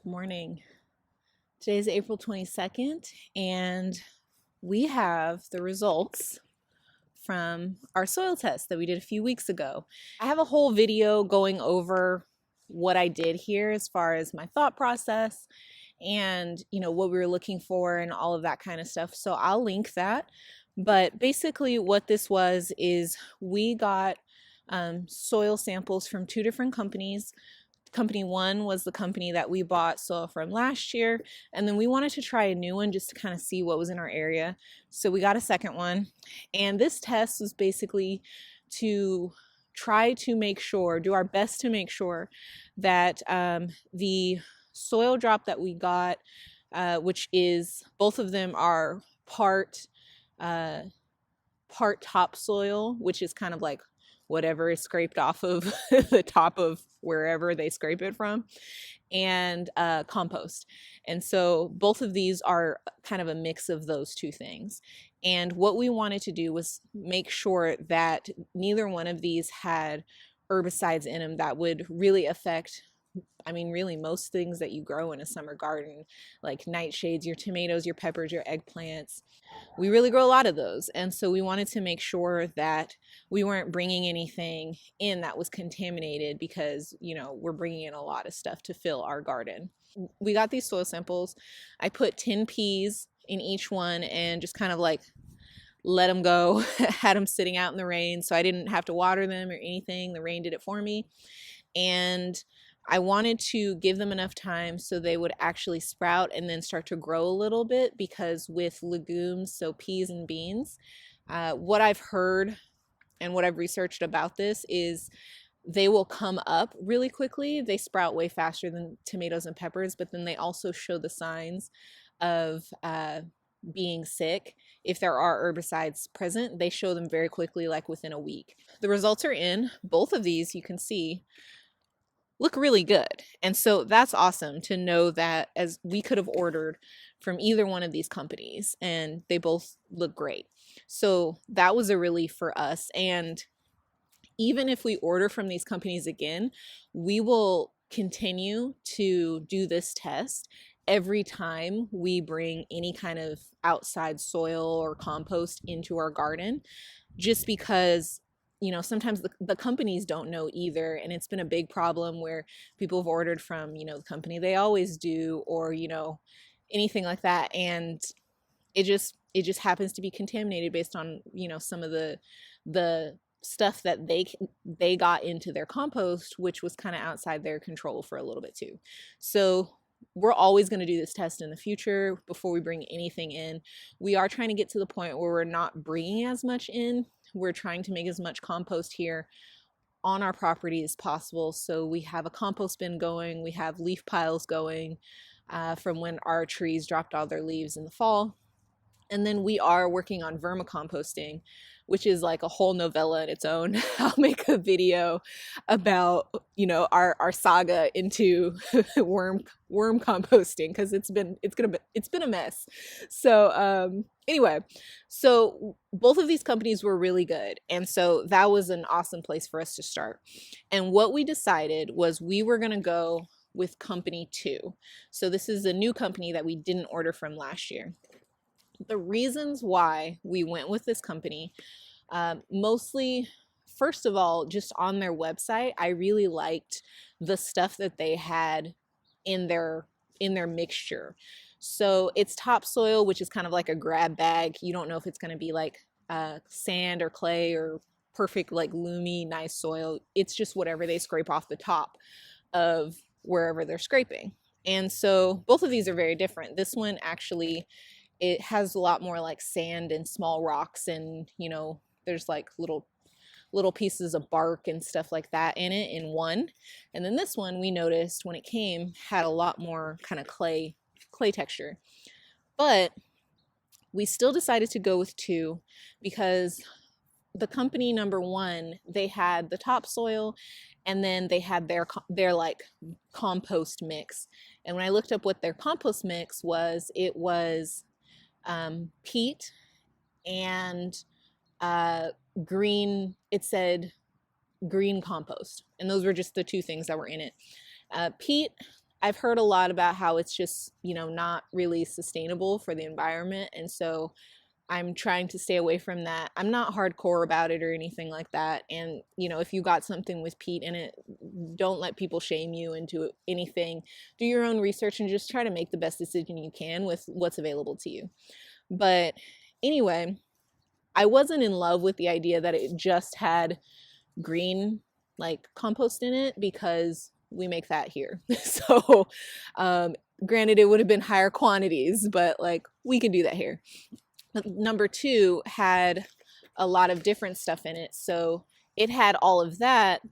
Morning. Today is April 22nd, and we have the results from our soil test that we did a few weeks ago. I have a whole video going over what I did here as far as my thought process and what we were looking for and all of that kind of stuff. So I'll link that. But basically what this was is we got soil samples from two different companies. Company one was the company that we bought soil from last year, and then we wanted to try a new one just to kind of see what was in our area. So we got a second one, and this test was basically to try to make sure, do our best to make sure that the soil drop that we got, which is both of them are uh, part topsoil, which is kind of like whatever is scraped off of the top of wherever they scrape it from, and compost. And so both of these are kind of a mix of those two things. And what we wanted to do was make sure that neither one of these had herbicides in them that would really affect, really most things that you grow in a summer garden, like nightshades, your tomatoes, your peppers, your eggplants. We really grow a lot of those. And so we wanted to make sure that we weren't bringing anything in that was contaminated because, we're bringing in a lot of stuff to fill our garden. We got these soil samples. I put 10 peas in each one and just kind of like let them go, had them sitting out in the rain so I didn't have to water them or anything. The rain did it for me. And I wanted to give them enough time so they would actually sprout and then start to grow a little bit, because with legumes, so peas and beans, what I've heard and what I've researched about this is they will come up really quickly. They sprout way faster than tomatoes and peppers, but then they also show the signs of being sick. If there are herbicides present, they show them very quickly, like within a week. The results are in. Both of these, you can see, look really good. And so that's awesome to know that, as we could have ordered from either one of these companies and they both look great. So that was a relief for us. And even if we order from these companies again, we will continue to do this test every time we bring any kind of outside soil or compost into our garden, just because sometimes the companies don't know either. And it's been a big problem where people have ordered from, the company they always do, or, anything like that. And it just happens to be contaminated based on, some of the stuff that they got into their compost, which was kind of outside their control for a little bit too. So we're always going to do this test in the future before we bring anything in. We are trying to get to the point where we're not bringing as much in. We're trying to make as much compost here on our property as possible. So we have a compost bin going, we have leaf piles going from when our trees dropped all their leaves in the fall. And then we are working on vermicomposting, which is like a whole novella in its own. I'll make a video about, our saga into worm composting, because it's been a mess. So anyway, so both of these companies were really good. And so that was an awesome place for us to start. And what we decided was we were going to go with company two. So this is a new company that we didn't order from last year. The reasons why we went with this company, mostly, first of all, just on their website, I really liked the stuff that they had in their mixture. So it's topsoil, which is kind of like a grab bag. You don't know if it's going to be like sand or clay or perfect, like loomy, nice soil. It's just whatever they scrape off the top of wherever they're scraping. And so both of these are very different. This one actually, it has a lot more like sand and small rocks, and there's like little pieces of bark and stuff like that in it in one. And then this one, we noticed when it came, had a lot more kind of clay texture. But we still decided to go with two, because the company number one, they had the topsoil, and then they had their like compost mix. And when I looked up what their compost mix was, it was peat and green. It said green compost, and those were just the two things that were in it. Peat, I've heard a lot about how it's just, not really sustainable for the environment. And so I'm trying to stay away from that. I'm not hardcore about it or anything like that. And, if you got something with peat in it, don't let people shame you into anything. Do your own research and just try to make the best decision you can with what's available to you. But anyway, I wasn't in love with the idea that it just had green like compost in it because we make that here. So, granted, it would have been higher quantities, but like we can do that here. Number two had a lot of different stuff in it. So it had all of that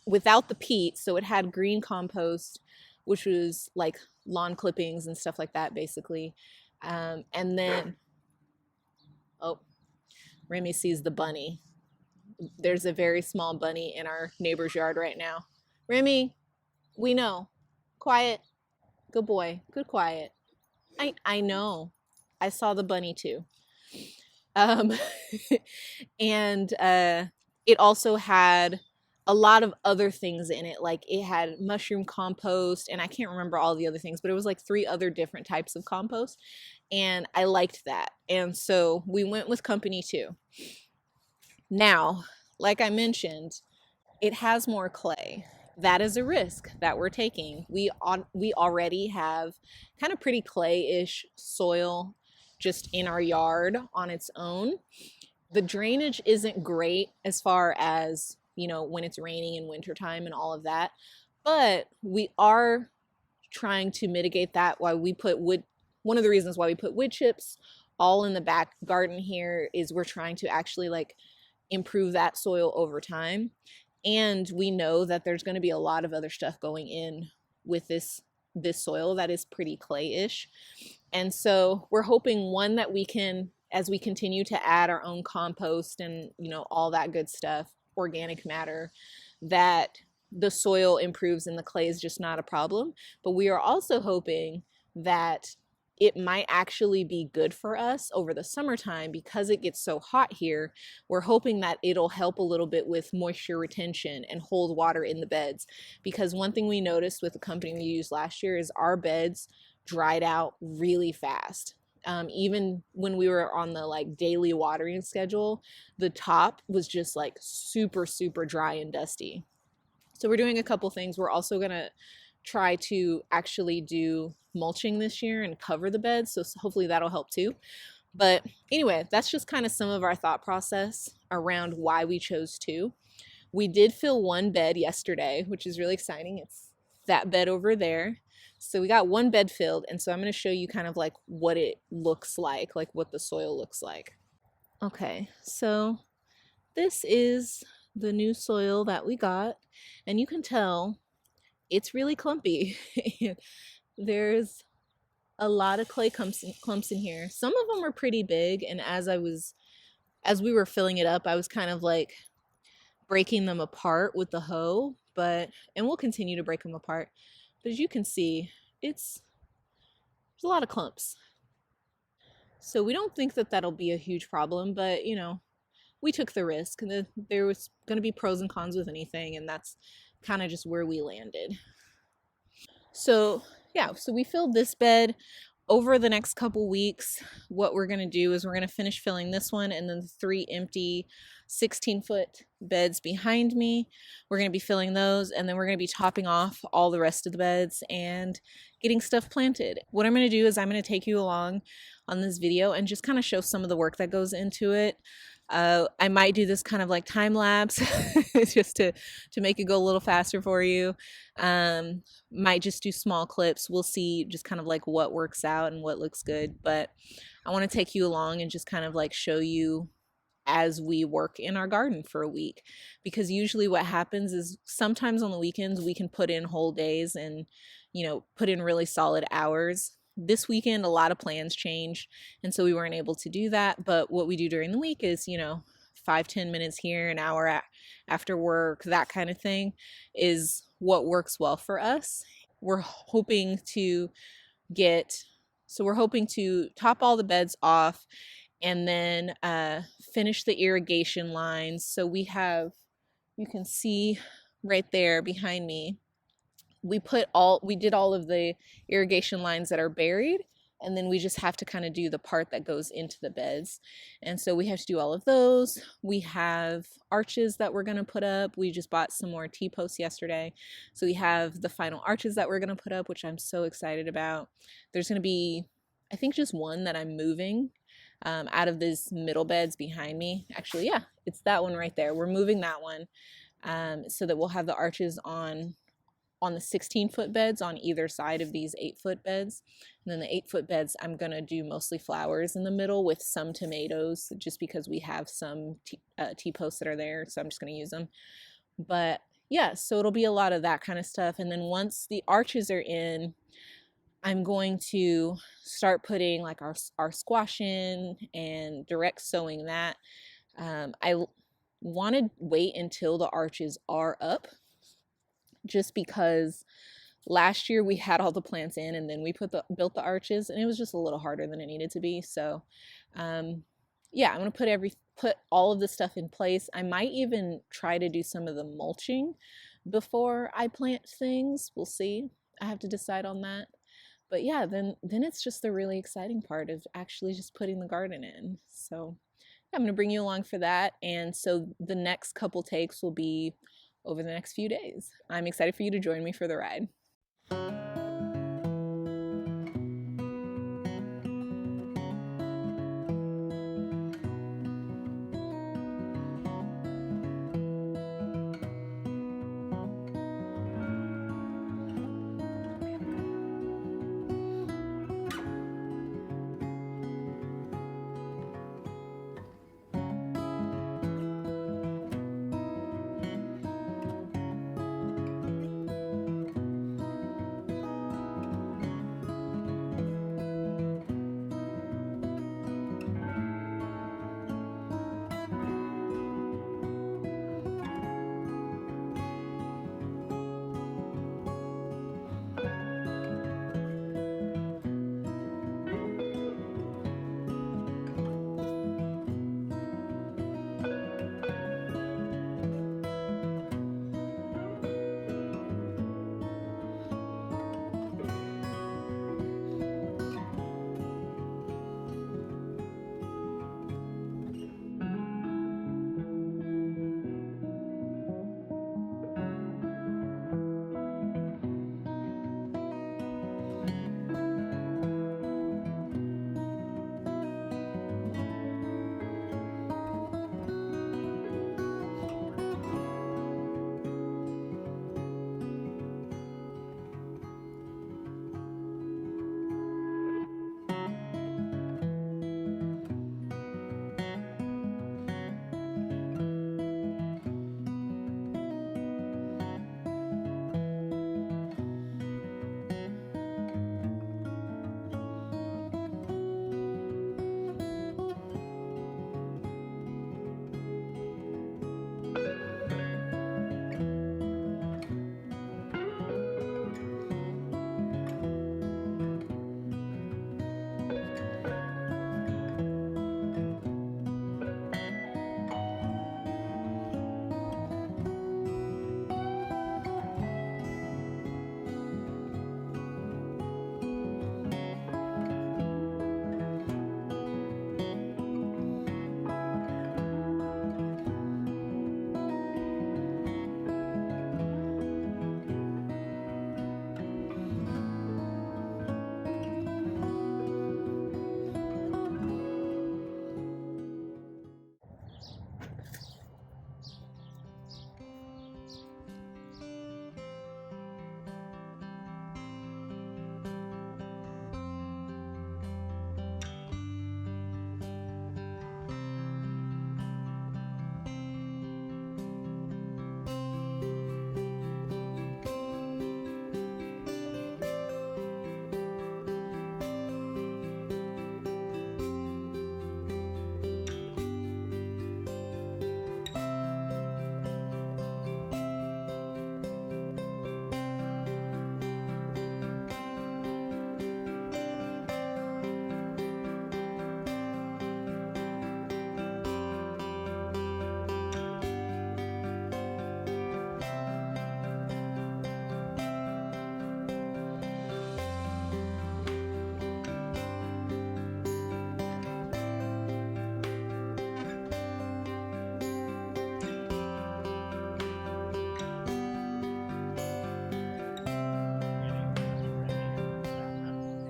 without the peat. So it had green compost, which was like lawn clippings and stuff like that, basically. And then, oh, Remy sees the bunny. There's a very small bunny in our neighbor's yard right now. Remy, we know. Quiet. Good boy. Good quiet. I know. I saw the bunny too. Um, and it also had a lot of other things in it. Like it had mushroom compost, and I can't remember all the other things, but it was like 3 other different types of compost. And I liked that. And so we went with company 2. Now, like I mentioned, it has more clay. That is a risk that we're taking. We already have kind of pretty clay-ish soil just in our yard on its own. The drainage isn't great as far as, when it's raining in wintertime and all of that, but we are trying to mitigate that while we put wood. One of the reasons why we put wood chips all in the back garden here is we're trying to actually like improve that soil over time. And we know that there's going to be a lot of other stuff going in with this soil that is pretty clay-ish. And so we're hoping, one, that we can, as we continue to add our own compost and, all that good stuff, organic matter, that the soil improves and the clay is just not a problem. But we are also hoping that it might actually be good for us over the summertime because it gets so hot here. We're hoping that it'll help a little bit with moisture retention and hold water in the beds. Because one thing we noticed with the company we used last year is our beds dried out really fast. Even when we were on the like daily watering schedule, the top was just like super, super dry and dusty. So we're doing a couple things. We're also gonna try to actually do mulching this year and cover the beds, so hopefully that'll help too. But anyway, that's just kind of some of our thought process around why we chose 2. We did fill 1 bed yesterday, which is really exciting. It's that bed over there. So we got 1 bed filled, and so I'm going to show you kind of like what it looks like what the soil looks like. Okay, so this is the new soil that we got, and you can tell it's really clumpy. There's a lot of clay clumps in here. Some of them are pretty big, and as we were filling it up, I was kind of like breaking them apart with the hoe, and we'll continue to break them apart. But as you can see, there's a lot of clumps. So we don't think that that'll be a huge problem, but we took the risk, and there was going to be pros and cons with anything, and that's kind of just where we landed. So yeah, so we filled this bed. Over the next couple weeks, what we're going to do is we're going to finish filling this one, and then the 3 empty 16-foot beds behind me, we're going to be filling those, and then we're going to be topping off all the rest of the beds and getting stuff planted. What I'm going to do is I'm going to take you along on this video and just kind of show some of the work that goes into it. I might do this kind of like time lapse just to make it go a little faster for you. Might just do small clips. We'll see just kind of like what works out and what looks good. But I want to take you along and just kind of like show you as we work in our garden for a week. Because usually what happens is sometimes on the weekends we can put in whole days and, put in really solid hours. This weekend, a lot of plans changed, and so we weren't able to do that. But what we do during the week is, 5-10 minutes here, an hour after work, that kind of thing is what works well for us. We're hoping to top all the beds off and then finish the irrigation lines. So you can see right there behind me, we did all of the irrigation lines that are buried, and then we just have to kind of do the part that goes into the beds. And so we have to do all of those. We have arches that we're going to put up. We just bought some more T-posts yesterday, so we have the final arches that we're going to put up, which I'm so excited about. There's going to be, I think, just one that I'm moving out of these middle beds behind me. Actually, yeah, it's that one right there. We're moving that one, so that we'll have the arches on the 16-foot beds on either side of these 8-foot beds. And then the 8-foot beds, I'm going to do mostly flowers in the middle with some tomatoes, just because we have some T-posts that are there, so I'm just going to use them. But yeah, so it'll be a lot of that kind of stuff. And then once the arches are in, I'm going to start putting like our squash in and direct sowing that. I want to wait until the arches are up, just because last year we had all the plants in and then we built the arches, and it was just a little harder than it needed to be. So yeah, I'm gonna put all of this stuff in place. I might even try to do some of the mulching before I plant things. We'll see. I have to decide on that. But yeah, then it's just the really exciting part of actually just putting the garden in. So I'm going to bring you along for that. And so the next couple takes will be over the next few days. I'm excited for you to join me for the ride.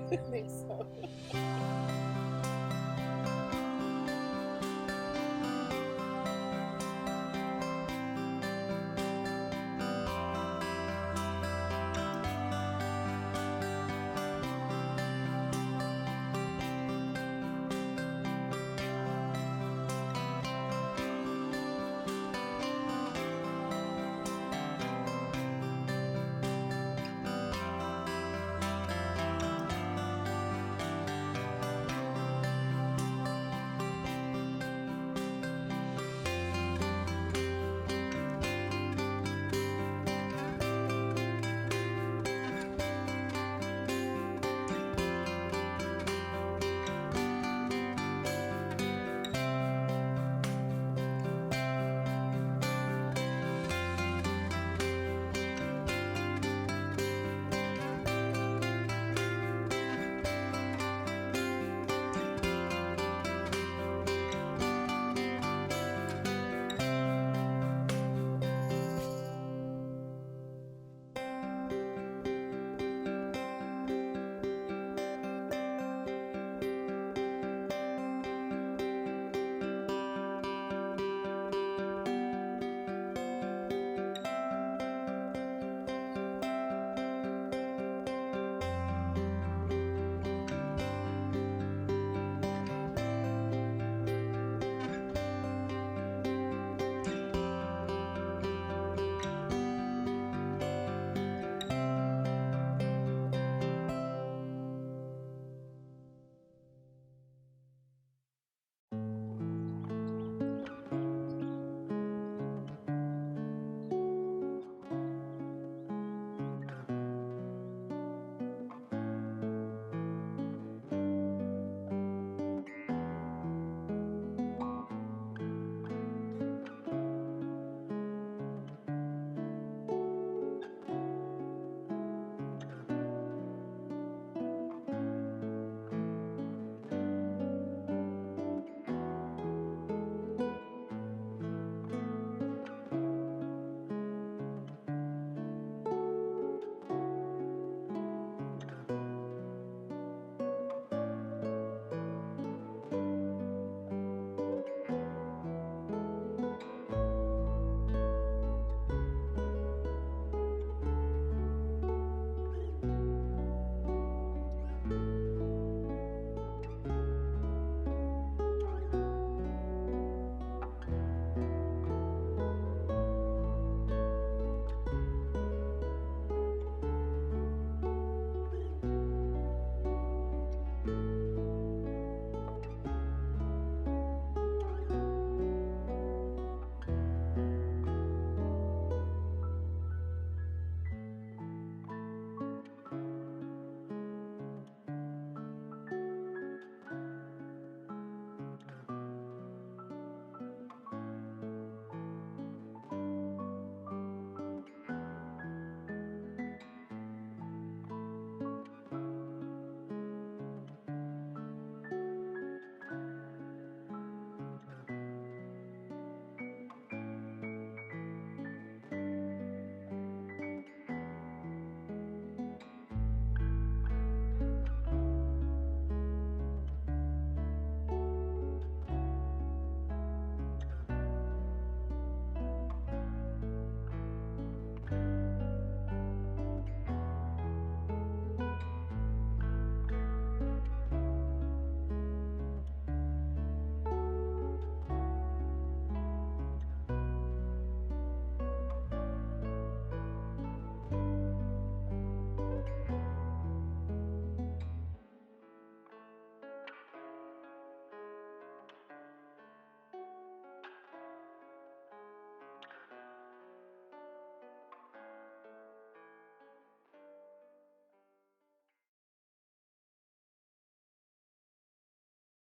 There's